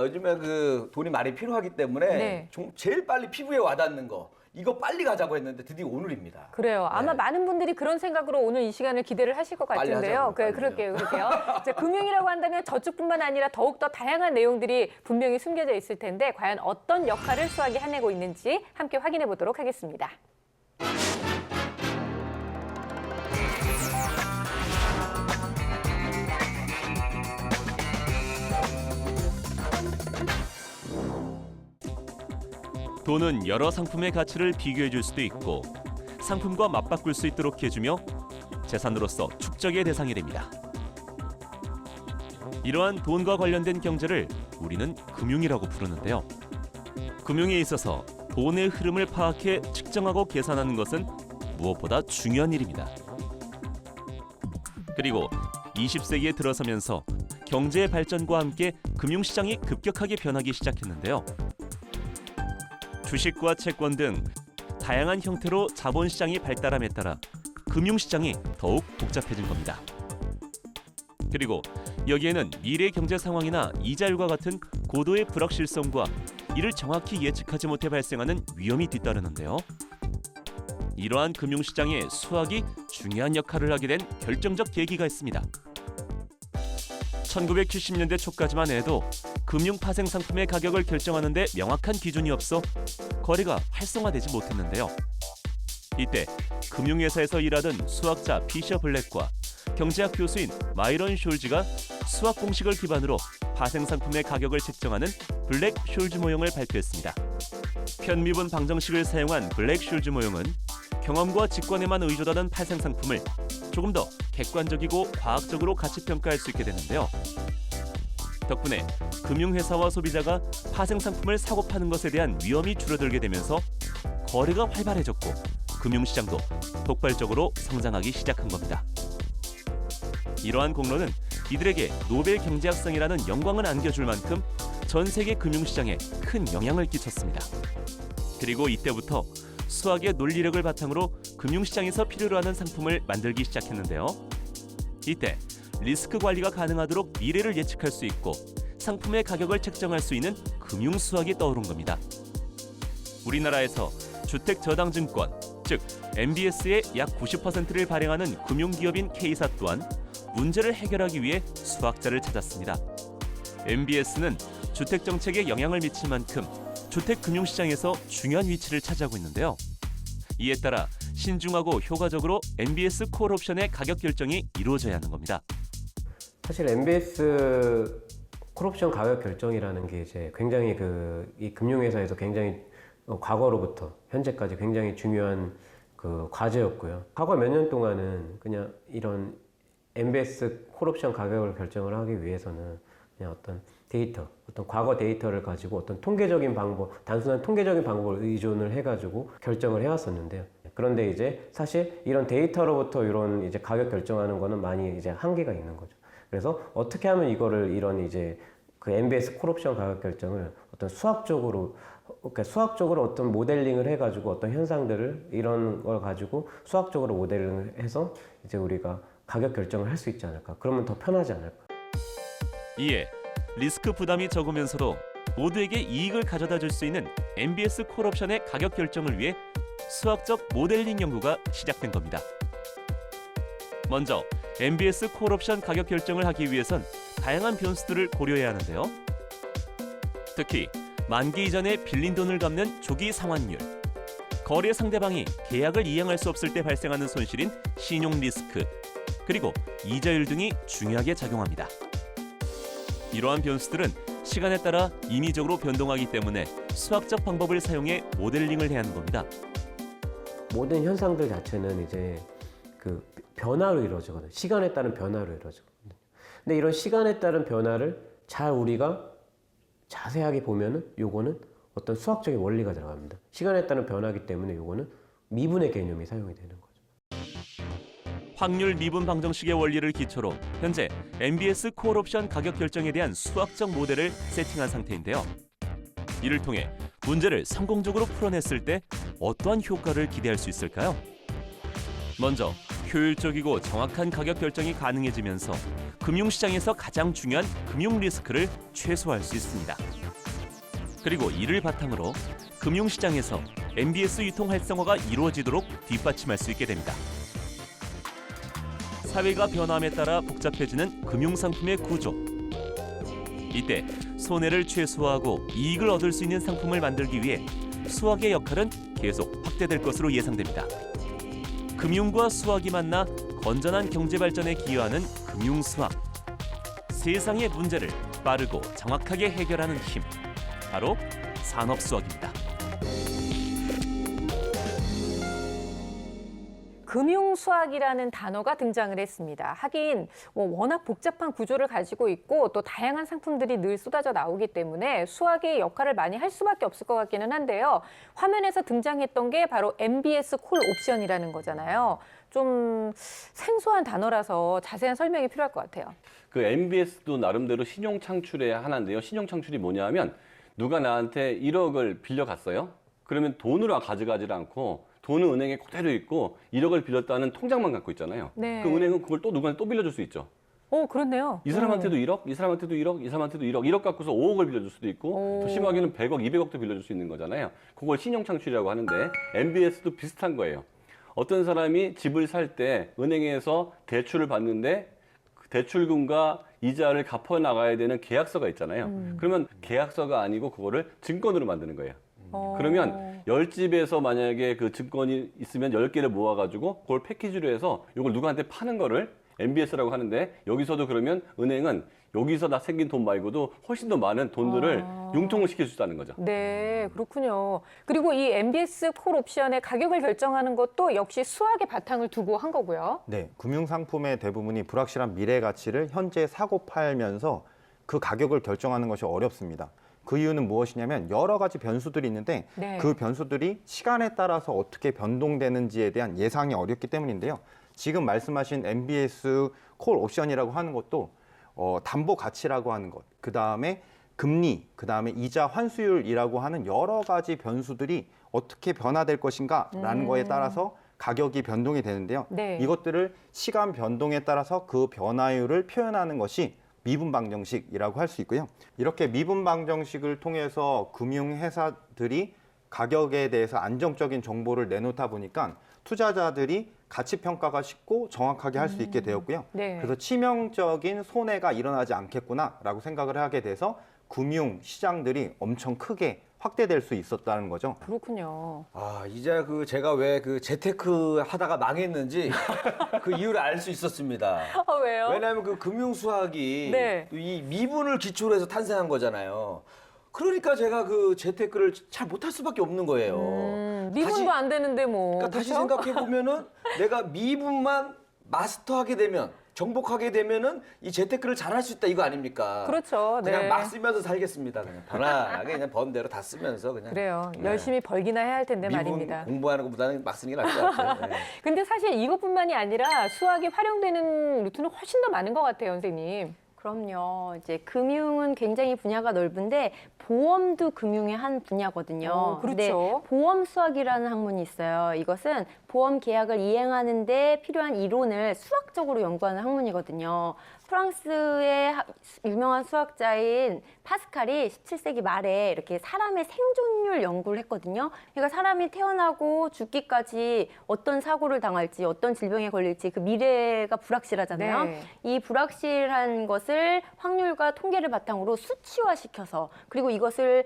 C: 요즘에 그 돈이 많이 필요하기 때문에
A: 네.
C: 제일 빨리 피부에 와닿는 거 이거 빨리 가자고 했는데 드디어 오늘입니다.
A: 그래요. 아마
C: 네.
A: 많은 분들이 그런 생각으로 오늘 이 시간을 기대를 하실 것
C: 빨리
A: 같은데요.
C: 하자고요, 빨리요.
A: 그럴게요. 자, 금융이라고 한다면 저축뿐만 아니라 더욱더 다양한 내용들이 분명히 숨겨져 있을 텐데 과연 어떤 역할을 수학이 해내고 있는지 함께 확인해 보도록 하겠습니다.
K: 돈은 여러 상품의 가치를 비교해 줄 수도 있고 상품과 맞바꿀 수 있도록 해주며 재산으로서 축적의 대상이 됩니다. 이러한 돈과 관련된 경제를 우리는 금융이라고 부르는데요. 금융에 있어서 돈의 흐름을 파악해 측정하고 계산하는 것은 무엇보다 중요한 일입니다. 그리고 20세기에 들어서면서 경제의 발전과 함께 금융시장이 급격하게 변하기 시작했는데요. 주식과 채권 등 다양한 형태로 자본시장이 발달함에 따라 금융시장이 더욱 복잡해진 겁니다. 그리고 여기에는 미래 경제 상황이나 이자율과 같은 고도의 불확실성과 이를 정확히 예측하지 못해 발생하는 위험이 뒤따르는데요. 이러한 금융시장에 수학이 중요한 역할을 하게 된 결정적 계기가 있습니다. 1970년대 초까지만 해도 금융 파생 상품의 가격을 결정하는 데 명확한 기준이 없어 거래가 활성화되지 못했는데요. 이때 금융회사에서 일하던 수학자 피셔 블랙과 경제학 교수인 마이런 숄즈가 수학 공식을 기반으로 파생 상품의 가격을 책정하는 블랙 숄즈 모형을 발표했습니다. 편미분 방정식을 사용한 블랙 숄즈 모형은 경험과 직관에만 의존하는 파생 상품을 조금 더 객관적이고 과학적으로 가치 평가할 수 있게 되는데요. 덕분에 금융회사와 소비자가 파생 상품을 사고 파는 것에 대한 위험이 줄어들게 되면서 거래가 활발해졌고 금융시장도 폭발적으로 성장하기 시작한 겁니다. 이러한 공로는 이들에게 노벨 경제학상이라는 영광을 안겨줄 만큼 전 세계 금융시장에 큰 영향을 끼쳤습니다. 그리고 이때부터 수학의 논리력을 바탕으로 금융시장에서 필요로 하는 상품을 만들기 시작했는데요. 이때 리스크 관리가 가능하도록 미래를 예측할 수 있고 상품의 가격을 책정할 수 있는 금융수학이 떠오른 겁니다. 우리나라에서 주택저당증권, 즉 MBS의 약 90%를 발행하는 금융기업인 K사 또한 문제를 해결하기 위해 수학자를 찾았습니다. MBS는 주택정책에 영향을 미칠 만큼 주택금융시장에서 중요한 위치를 차지하고 있는데요. 이에 따라 신중하고 효과적으로 MBS 콜옵션의 가격 결정이 이루어져야 하는 겁니다.
L: 사실 MBS 콜옵션 가격 결정이라는 게 이제 굉장히 이 금융회사에서 굉장히 과거로부터 현재까지 굉장히 중요한 그 과제였고요. 과거 몇 년 동안은 그냥 이런 MBS 콜옵션 가격을 결정을 하기 위해서는 그냥 어떤 데이터, 어떤 과거 데이터를 가지고 어떤 통계적인 방법, 단순한 통계적인 방법을 의존을 해가지고 결정을 해왔었는데요. 그런데 이제 사실 이런 데이터로부터 이런 이제 가격 결정하는 거는 많이 이제 한계가 있는 거죠. 그래서 어떻게 하면 이런 이제 그 MBS 콜옵션 가격 결정을 어떤 수학적으로, 그러니까 수학적으로 어떤 모델링을 해가지고 어떤 현상들을 이런 걸 가지고 수학적으로 모델링을 해서 이제 우리가 가격 결정을 할 수 있지 않을까? 그러면 더 편하지 않을까?
K: 이에 리스크 부담이 적으면서도 모두에게 이익을 가져다 줄 수 있는 MBS 콜옵션의 가격 결정을 위해 수학적 모델링 연구가 시작된 겁니다. 먼저 MBS 콜옵션 가격 결정을 하기 위해선 다양한 변수들을 고려해야 하는데요. 특히 만기 이전에 빌린 돈을 갚는 조기 상환율, 거래 상대방이 계약을 이행할 수 없을 때 발생하는 손실인 신용 리스크, 그리고 이자율 등이 중요하게 작용합니다. 이러한 변수들은 시간에 따라 인위적으로 변동하기 때문에 수학적 방법을 사용해 모델링을 해야 하는 겁니다.
L: 모든 현상들 자체는 이제 그 변화로 이루어지거든요. 시간에 따른 변화로 이루어지거든요. 근데 이런 시간에 따른 변화를 잘 우리가 자세하게 보면은 요거는 어떤 수학적인 원리가 들어갑니다. 시간에 따른 변화이기 때문에 요거는 미분의 개념이 사용이 되는 거죠.
K: 확률 미분 방정식의 원리를 기초로 현재 MBS 콜옵션 가격 결정에 대한 수학적 모델을 세팅한 상태인데요. 이를 통해 문제를 성공적으로 풀어냈을 때 어떠한 효과를 기대할 수 있을까요? 먼저 효율적이고 정확한 가격 결정이 가능해지면서 금융시장에서 가장 중요한 금융 리스크를 최소화할 수 있습니다. 그리고 이를 바탕으로 금융시장에서 MBS 유통 활성화가 이루어지도록 뒷받침할 수 있게 됩니다. 사회가 변함에 따라 복잡해지는 금융상품의 구조. 이때 손해를 최소화하고 이익을 얻을 수 있는 상품을 만들기 위해 수학의 역할은 계속 확대될 것으로 예상됩니다. 금융과 수학이 만나 건전한 경제 발전에 기여하는 금융수학. 세상의 문제를 빠르고 정확하게 해결하는 힘. 바로 산업수학입니다.
A: 금융수학이라는 단어가 등장을 했습니다. 하긴 워낙 복잡한 구조를 가지고 있고 또 다양한 상품들이 늘 쏟아져 나오기 때문에 수학의 역할을 많이 할 수밖에 없을 것 같기는 한데요. 화면에서 등장했던 게 바로 MBS 콜 옵션이라는 거잖아요. 좀 생소한 단어라서 자세한 설명이 필요할 것 같아요.
J: 그 MBS도 나름대로 신용 창출의 하나인데요. 신용 창출이 뭐냐 하면 누가 나한테 1억을 빌려갔어요. 그러면 돈으로 가져가지 않고 돈은 은행에 그대로 있고 1억을 빌렸다는 통장만 갖고 있잖아요.
A: 네.
J: 그 은행은 그걸 또 누구한테 또 빌려줄 수 있죠.
A: 그렇네요.
J: 이 사람한테도 1억, 이 사람한테도 1억, 이 사람한테도 1억 갖고서 5억을 빌려줄 수도 있고 더 심하게는 100억, 200억도 빌려줄 수 있는 거잖아요. 그걸 신용 창출이라고 하는데 MBS도 비슷한 거예요. 어떤 사람이 집을 살 때 은행에서 대출을 받는데 그 대출금과 이자를 갚아 나가야 되는 계약서가 있잖아요. 그러면 계약서가 아니고 그거를 증권으로 만드는 거예요. 그러면 10집에서 만약에 그 증권이 있으면 10개를 모아가지고 그걸 패키지로 해서 이걸 누구한테 파는 거를 MBS라고 하는데 여기서도 그러면 은행은 여기서 나 생긴 돈 말고도 훨씬 더 많은 돈들을 융통을 시킬 수 있다는 거죠.
A: 네, 그렇군요. 그리고 이 MBS 콜 옵션의 가격을 결정하는 것도 역시 수학의 바탕을 두고 한 거고요.
D: 네, 금융상품의 대부분이 불확실한 미래 가치를 현재 사고 팔면서 그 가격을 결정하는 것이 어렵습니다. 그 이유는 무엇이냐면 여러 가지 변수들이 있는데
A: 네.
D: 그 변수들이 시간에 따라서 어떻게 변동되는지에 대한 예상이 어렵기 때문인데요. 지금 말씀하신 MBS 콜 옵션이라고 하는 것도 담보 가치라고 하는 것, 그 다음에 금리, 그 다음에 이자 환수율이라고 하는 여러 가지 변수들이 어떻게 변화될 것인가라는 거에 따라서 가격이 변동이 되는데요.
A: 네.
D: 이것들을 시간 변동에 따라서 그 변화율을 표현하는 것이 미분방정식이라고 할 수 있고요. 이렇게 미분방정식을 통해서 금융회사들이 가격에 대해서 안정적인 정보를 내놓다 보니까 투자자들이 가치 평가가 쉽고 정확하게 할 수 있게 되었고요.
A: 네.
D: 그래서 치명적인 손해가 일어나지 않겠구나라고 생각을 하게 돼서 금융 시장들이 엄청 크게 확대될 수 있었다는 거죠.
A: 그렇군요.
C: 이제 제가 왜 재테크 하다가 망했는지 그 이유를 알 수 있었습니다.
A: 왜요?
C: 왜냐하면 그 금융수학이
A: 네.
C: 이 미분을 기초로 해서 탄생한 거잖아요. 그러니까 제가 그 재테크를 잘 못할 수밖에 없는 거예요.
A: 미분도 안 되는데 뭐.
C: 그러니까 다시
A: 그쵸?
C: 생각해 보면은 내가 미분만 마스터하게 되면 정복하게 되면은 이 재테크를 잘할 수 있다 이거 아닙니까?
A: 그렇죠.
C: 그냥
A: 네.
C: 막 쓰면서 살겠습니다. 그냥 편안하게 그냥 번 대로 다 쓰면서 그냥.
A: 그래요.
C: 네.
A: 열심히 벌기나 해야 할 텐데
C: 미분
A: 말입니다.
C: 공부하는 것보다는 막 쓰는 게 나을 것 같아요. 네.
A: 근데 사실 이것뿐만이 아니라 수학이 활용되는 루트는 훨씬 더 많은 것 같아요, 선생님.
B: 그럼요. 이제 금융은 굉장히 분야가 넓은데 보험도 금융의 한 분야거든요.
A: 그렇죠.
B: 근데 보험 수학이라는 학문이 있어요. 이것은 보험 계약을 이행하는 데 필요한 이론을 수학적으로 연구하는 학문이거든요. 프랑스의 유명한 수학자인 파스칼이 17세기 말에 이렇게 사람의 생존율 연구를 했거든요. 그러니까 사람이 태어나고 죽기까지 어떤 사고를 당할지, 어떤 질병에 걸릴지 그 미래가 불확실하잖아요.
A: 네.
B: 이 불확실한 것을 확률과 통계를 바탕으로 수치화시켜서 그리고 이것을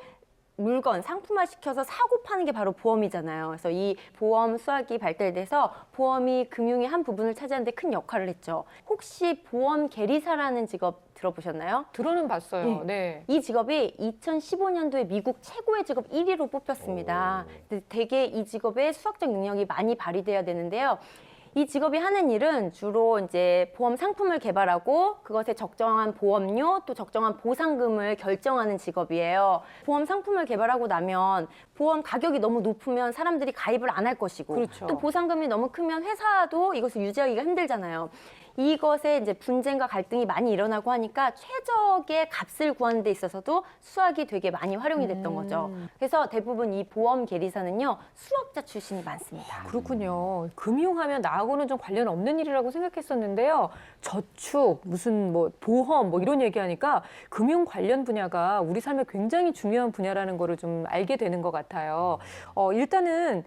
B: 물건, 상품화시켜서 사고 파는 게 바로 보험이잖아요. 그래서 이 보험 수학이 발달돼서 보험이 금융의 한 부분을 차지하는 데 큰 역할을 했죠. 혹시 보험 계리사라는 직업 들어보셨나요?
A: 들어는 봤어요. 네.
B: 이 직업이 2015년도에 미국 최고의 직업 1위로 뽑혔습니다. 근데 되게 이 직업의 수학적 능력이 많이 발휘돼야 되는데요. 이 직업이 하는 일은 주로 이제 보험 상품을 개발하고 그것에 적정한 보험료 또 적정한 보상금을 결정하는 직업이에요. 보험 상품을 개발하고 나면 보험 가격이 너무 높으면 사람들이 가입을 안 할 것이고
A: 그렇죠.
B: 또 보상금이 너무 크면 회사도 이것을 유지하기가 힘들잖아요. 이것에 이제 분쟁과 갈등이 많이 일어나고 하니까 최적의 값을 구하는 데 있어서도 수학이 되게 많이 활용이 됐던 거죠. 그래서 대부분 이 보험 계리사는요 수학자 출신이 많습니다.
A: 그렇군요. 금융하면 나하고 나하고는 좀 관련 없는 일이라고 생각했었는데요. 저축, 무슨 뭐 보험 뭐 이런 얘기하니까 금융 관련 분야가 우리 삶에 굉장히 중요한 분야라는 거를 좀 알게 되는 것 같아요. 일단은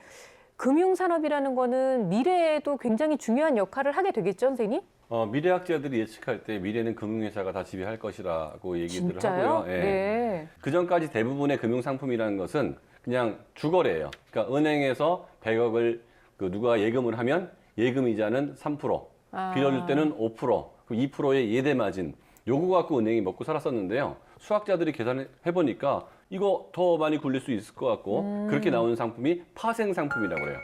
A: 금융산업이라는 거는 미래에도 굉장히 중요한 역할을 하게 되겠죠, 선생님?
J: 미래학자들이 예측할 때 미래는 금융회사가 다 지배할 것이라고 얘기들을
A: 진짜요?
J: 하고요. 예.
A: 네.
J: 그 전까지 대부분의 금융상품이라는 것은 그냥 주거래예요. 그러니까 은행에서 100억을 누가 예금을 하면 예금 이자는 3%, 빌려줄 때는 5%, 2%의 예대 마진. 요거 갖고 은행이 먹고 살았었는데요. 수학자들이 계산해 보니까 이거 더 많이 굴릴 수 있을 것 같고 그렇게 나오는 상품이 파생 상품이라고 해요.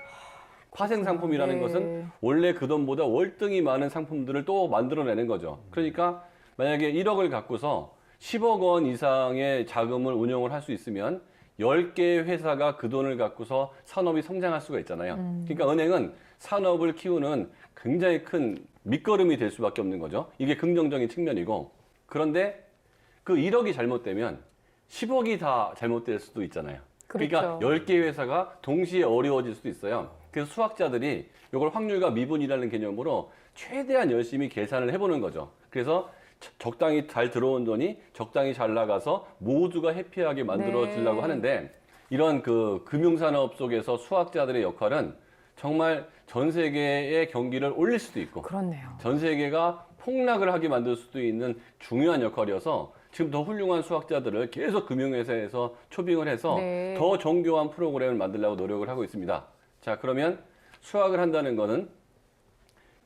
J: 파생 상품이라는
A: 네.
J: 것은 원래 그 돈보다 월등히 많은 상품들을 또 만들어내는 거죠. 그러니까 만약에 1억을 갖고서 10억 원 이상의 자금을 운용을 할 수 있으면 10개의 회사가 그 돈을 갖고서 산업이 성장할 수가 있잖아요. 그러니까 은행은 산업을 키우는 굉장히 큰 밑거름이 될 수밖에 없는 거죠. 이게 긍정적인 측면이고, 그런데 그 1억이 잘못되면 10억이 다 잘못될 수도 있잖아요. 그러니까
A: 그렇죠.
J: 10개의 회사가 동시에 어려워질 수도 있어요. 그래서 수학자들이 이걸 확률과 미분이라는 개념으로 최대한 열심히 계산을 해보는 거죠. 그래서 적당히 잘 들어온 돈이 적당히 잘 나가서 모두가 해피하게 만들어지려고 하는데, 이런 그 금융산업 속에서 수학자들의 역할은 정말 전 세계의 경기를 올릴 수도 있고
A: 그렇네요.
J: 전 세계가 폭락을 하게 만들 수도 있는 중요한 역할이어서 지금 더 훌륭한 수학자들을 계속 금융회사에서 초빙을 해서
A: 네.
J: 더 정교한 프로그램을 만들려고 노력을 하고 있습니다. 자, 그러면 수학을 한다는 거는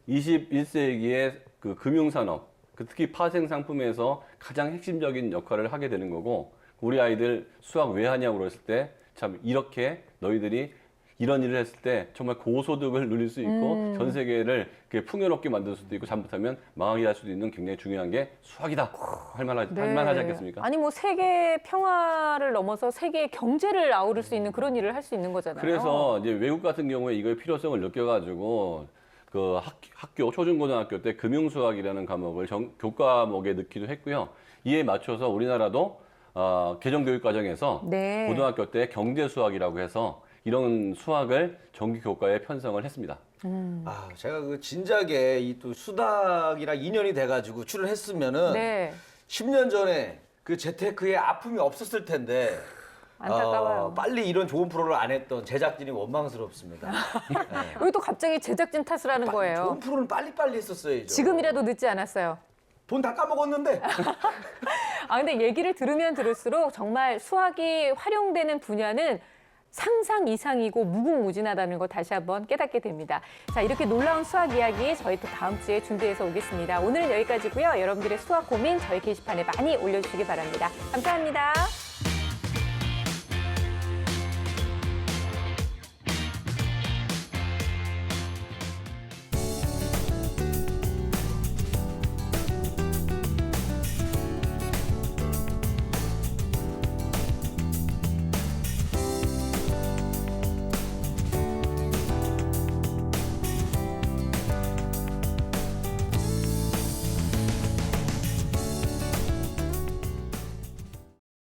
J: 21세기의 그 금융산업, 특히 파생 상품에서 가장 핵심적인 역할을 하게 되는 거고, 우리 아이들 수학 왜 하냐고 그랬을 때 참 이렇게 너희들이 이런 일을 했을 때 정말 고소득을 누릴 수 있고 전 세계를 풍요롭게 만들 수도 있고 잘못하면 망하게 할 수도 있는 굉장히 중요한 게 수학이다 할 만하지 않겠습니까?
A: 아니 뭐 세계 평화를 넘어서 세계 경제를 아우를 수 있는 그런 일을 할 수 있는 거잖아요.
J: 그래서 이제 외국 같은 경우에 이거의 필요성을 느껴가지고 그 학교 초중고등학교 때 금융수학이라는 과목을 교과목에 넣기도 했고요. 이에 맞춰서 우리나라도 개정교육 과정에서
A: 네.
J: 고등학교 때 경제수학이라고 해서 이런 수학을 정규 교과에 편성을 했습니다.
C: 제가 그 진작에 이 또 수학이랑 인연이 돼가지고 출연했으면은
A: 네.
C: 10년 전에 그 재테크에 아픔이 없었을 텐데.
A: 안타까워요.
C: 빨리 이런 좋은 프로를 안 했던 제작진이 원망스럽습니다. 네.
A: 여기 또 갑자기 제작진 탓을 하는 거예요.
C: 좋은 프로는 빨리 했었어야죠.
A: 지금이라도 늦지 않았어요.
C: 돈 다 까먹었는데.
A: 근데 얘기를 들으면 들을수록 정말 수학이 활용되는 분야는 상상 이상이고 무궁무진하다는 거 다시 한번 깨닫게 됩니다. 자, 이렇게 놀라운 수학 이야기 저희 또 다음 주에 준비해서 오겠습니다. 오늘은 여기까지고요. 여러분들의 수학 고민 저희 게시판에 많이 올려주시기 바랍니다. 감사합니다.